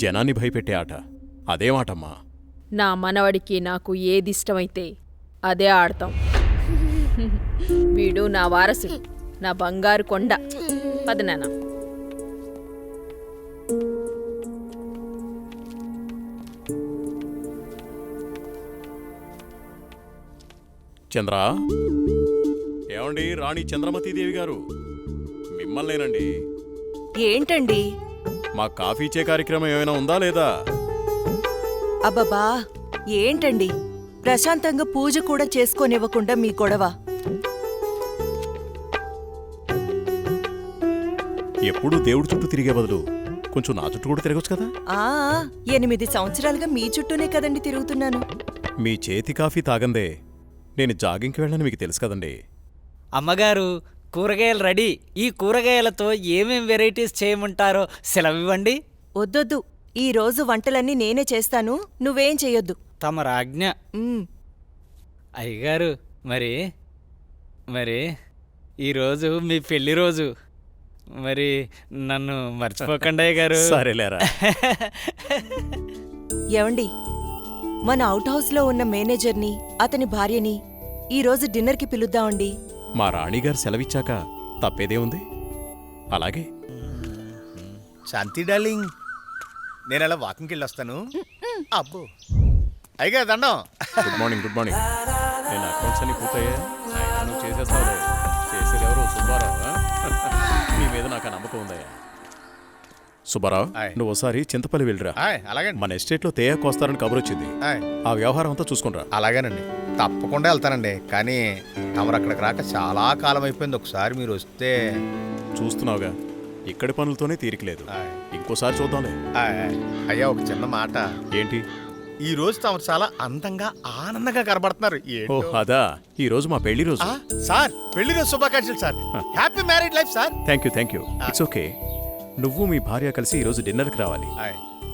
జనాన్ని భయపెట్టే ఆట అదేమాటమ్మా? నా మనవడికి నాకు ఏదిష్టమైతే అదే ఆడతాం. వీడు నా వారసుడు, నా బంగారు కొండ. పద నాన్న. చంద్ర, ఏమండి రాణి చంద్రమతీదేవి గారు, మిమ్మల్నేనండి. ఏంటండి? మా కాఫీ ఇచ్చే కార్యక్రమం ఏమైనా ఉందా లేదా? అబ్బబ్బా, ఏంటండి ప్రశాంతంగా పూజ కూడా చేసుకోనివ్వకుండా మీ గొడవ? ఎప్పుడూ దేవుడి చుట్టూ తిరిగే బదులు కొంచెం నా చుట్టూ కూడా తిరగచ్చు కదా. 8 సంవత్సరాలుగా మీ చుట్టూనే కదండి తిరుగుతున్నాను. మీ చేతి కాఫీ తాగందే నేను జాగింగ్కి వెళ్ళని మీకు తెలుసు కదండి. అమ్మగారు, కూరగాయలు రెడీ. ఈ కూరగాయలతో ఏమేం వెరైటీస్ చేయమంటారో సెలవివ్వండి. వద్దొద్దు, ఈ రోజు వంటలన్నీ నేనే చేస్తాను, నువ్వేం చెయ్యొద్దు. తమరాజ్ఞ. అయ్యగారు, మరి ఈరోజు మీ పెళ్లి రోజు. మరి నన్ను మర్చిపోకండి అయ్యగారు. సరేలేరా. ఏవండి, మన అవుట్ హౌస్లో ఉన్న మేనేజర్ని, అతని భార్యని ఈరోజు డిన్నర్కి పిలుద్దామండి. మా రాణిగారు సెలవిచ్చాక తప్పేదే ఉంది. అలాగే. శాంతి డార్లింగ్, నేను అలా వాకింగ్కి వెళ్ళొస్తాను. అబ్బో అయ్యగా దండం. Good morning. Good morning. నేను అకౌంట్స్ అన్ని పూర్తయ్యా? ఆయన నువ్వు చేసేస్తావులే. చేసేది ఎవరు? సుబ్బారావు. నీ మీద నాకు నమ్మకం ఉందయ్యా. సుబ్బారావు, నువ్వు ఒకసారి చింతపల్లి వెళ్ళిరా. అలాగే. మన ఎస్టేట్లో తేయాకు వస్తారని కబురు వచ్చింది. ఆ వ్యవహారం అంతా చూసుకుంటా. అలాగేనండి, తప్పకుండా వెళ్తానండి. కానీ తమరు అక్కడికి రాక చాలా కాలం అయిపోయింది. ఒకసారి మీరు వస్తే. చూస్తున్నావుగా, ఇక్కడి పనులతోనే తీరికలేదు. ఇంకోసారి చూద్దాంలే. అయ్యా, ఒక చిన్న మాట. ఏంటి? ఈ రోజు తమరు చాలా అందంగా ఆనందంగా కనబడుతున్నారు. అదా, ఈ రోజు మా పెళ్లి రోజు. సార్, పెళ్లి రోజు శుభాకాంక్షలు sir. Happy married life sir. Thank you. It's okay. నువ్వు మీ భార్య కలిసి ఈ రోజు డిన్నర్కి రావాలి.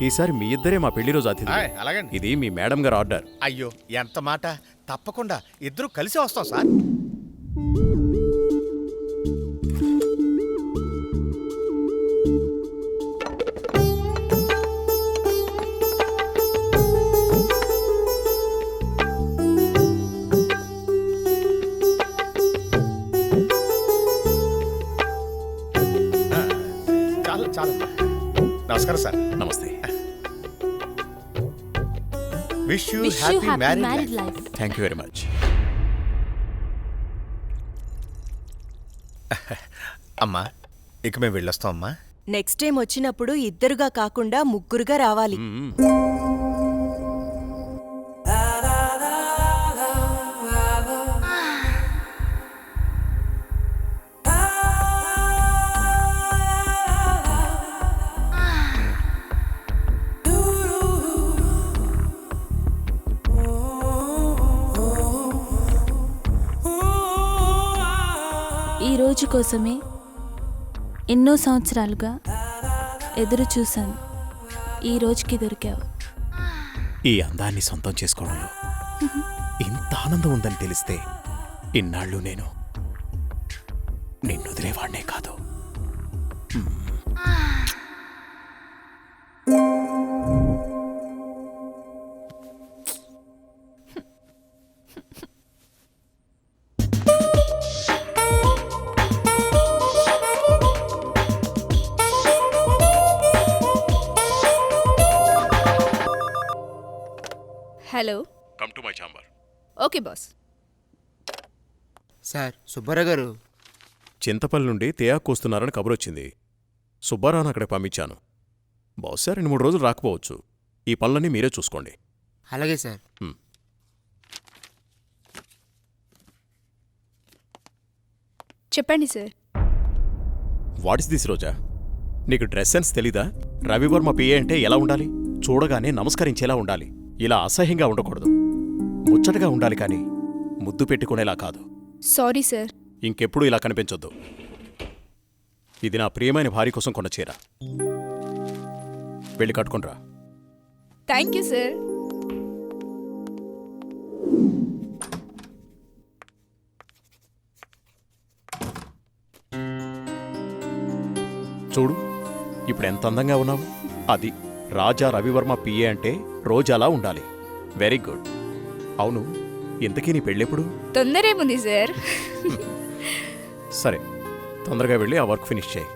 ఈసారి మీ ఇద్దరే మా పెళ్లి రోజు అతిథి. అలాగే. ఇది మీ మేడం గారు ఆర్డర్. అయ్యో, ఎంత మాట. తప్పకుండా ఇద్దరు కలిసి వస్తాం సార్. చాలు. నమస్కారం సార్. నమస్తే. Wish you happy married life. Thank you very much. అమ్మా, ఇక మేము వెళ్ళొస్తాం అమ్మా. నెక్స్ట్ టైం వచ్చినప్పుడు ఇద్దరుగా కాకుండా ముగ్గురుగా రావాలి. ఈ రోజు కోసమే ఎన్నో సంవత్సరాలుగా ఎదురు చూశాను. ఈ రోజుకి దొరికావు. ఈ అందాన్ని సొంతం చేసుకోవడంలో ఇంత ఆనందం ఉందని తెలిస్తే ఇన్నాళ్ళు నేను నిన్ను వదిలేవాడినే కాదు. Hello. Come to my chamber. Okay boss. Sir, Subbarao గారు చింతపల్లి నుండి తేయాకు వస్తున్నారని కబురొచ్చింది. సుబ్బారావును అక్కడికి పంపించాను. బహుశా 2-3 రోజులు రాకపోవచ్చు. ఈ పనులన్నీ మీరే చూసుకోండి. అలాగే సార్. చెప్పండి సార్. వాట్ ఇస్ దిస్ రోజా? నీకు డ్రెస్ సెన్స్ తెలీదా? రవివర్మ పిఏ అంటే ఎలా ఉండాలి? చూడగానే నమస్కరించేలా ఉండాలి. ఇలా అసహ్యంగా ఉండకూడదు. ముచ్చటగా ఉండాలి, కానీ ముద్దు పెట్టుకునేలా కాదు. Sorry sir. ఇంకెప్పుడు ఇలా కనిపించొద్దు. ఇది నా ప్రియమైన భార్య కోసం కొన్న చీర. వెళ్ళి కట్టుకుంట్రా. Thank you sir. చూడు, ఇప్పుడు ఎంత అందంగా ఉన్నావు. అది రాజా రవివర్మ పిఏ అంటే రోజాలా ఉండాలి. Very good. అవును, ఇంతకీ నీ పెళ్ళెప్పుడు? తొందరేముంది సార్. సరే, తొందరగా వెళ్ళి ఆ వర్క్ ఫినిష్ చేయి.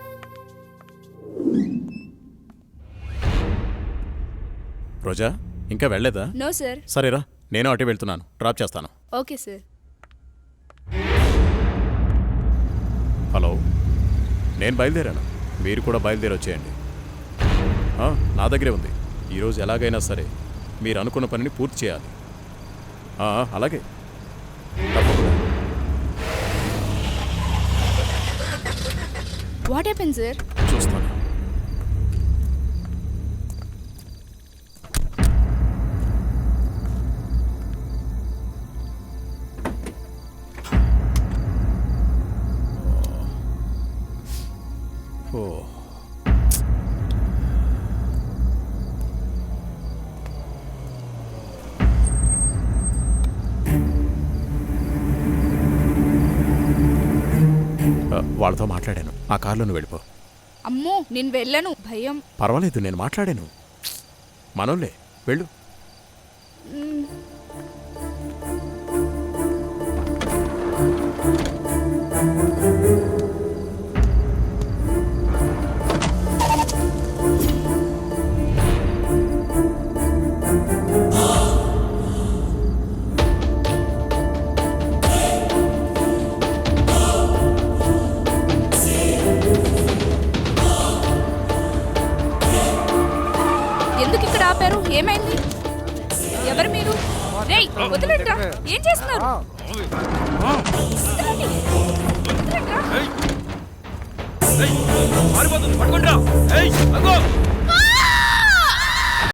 రోజా, ఇంకా వెళ్ళలేదా? No sir. సరేరా, నేను అటే వెళ్తున్నాను, డ్రాప్ చేస్తాను. Okay sir. హలో, నేను బయలుదేరాను, మీరు కూడా బయలుదేరి వచ్చేయండి. నా దగ్గరే ఉంది. ఈరోజు ఎలాగైనా సరే మీరు అనుకున్న పనిని పూర్తి చేయాలి. అలాగే, తప్పకుండా. What happen sir? చూస్తాను. ఓ, వాళ్ళతో మాట్లాడాను. ఆ కారులో నువ్వు వెళ్ళిపో. అమ్మో, నేను వెళ్ళను, భయం. పర్వాలేదు, నేను మాట్లాడాను. మనోళ్ళే, వెళ్ళు. ఎందుకు ఇక్కడ ఆపారు? ఏమైంది? ఎవరు మీరు? రేయ్, వదిలేండ్రా. ఏం చేస్తున్నారు? వదిలేండ్రా.